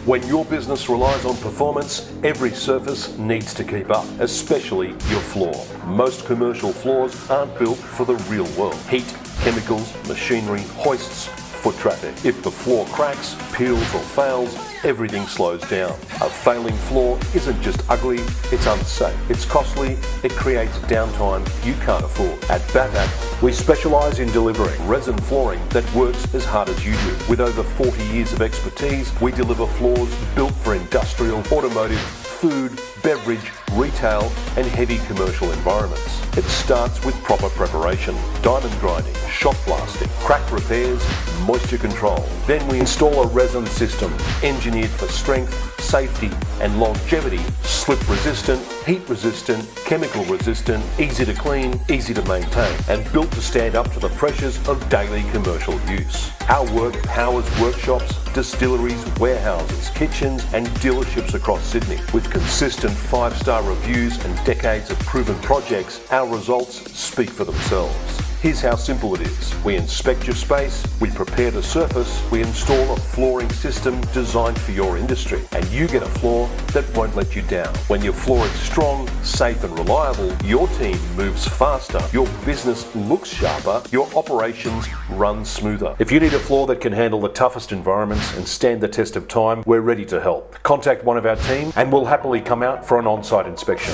When your business relies on performance, every surface needs to keep up, especially your floor. Most commercial floors aren't built for the real world. Heat, chemicals, machinery, hoists, foot traffic. If the floor cracks, peels or fails, everything slows down. A failing floor isn't just ugly, it's unsafe. It's costly, it creates downtime you can't afford. At BAVAP, we specialise in delivering resin flooring that works as hard as you do. With over 40 years of expertise, we deliver floors built for industrial, automotive, food, beverage, retail and heavy commercial environments. It starts with proper preparation, diamond grinding, shot blasting, crack repairs, moisture control. Then we install a resin system engineered for strength, safety and longevity, slip resistant, heat resistant, chemical resistant, easy to clean, easy to maintain and built to stand up to the pressures of daily commercial use. Our work powers workshops, distilleries, warehouses, kitchens and dealerships across Sydney. With consistent 5-star reviews and decades of proven projects, our results speak for themselves. Here's how simple it is. We inspect your space, we prepare the surface, we install a flooring system designed for your industry, and you get a floor that won't let you down. When your floor is strong, safe and reliable, your team moves faster, your business looks sharper, your operations run smoother. If you need a floor that can handle the toughest environments and stand the test of time, we're ready to help. Contact one of our team and we'll happily come out for an on-site inspection.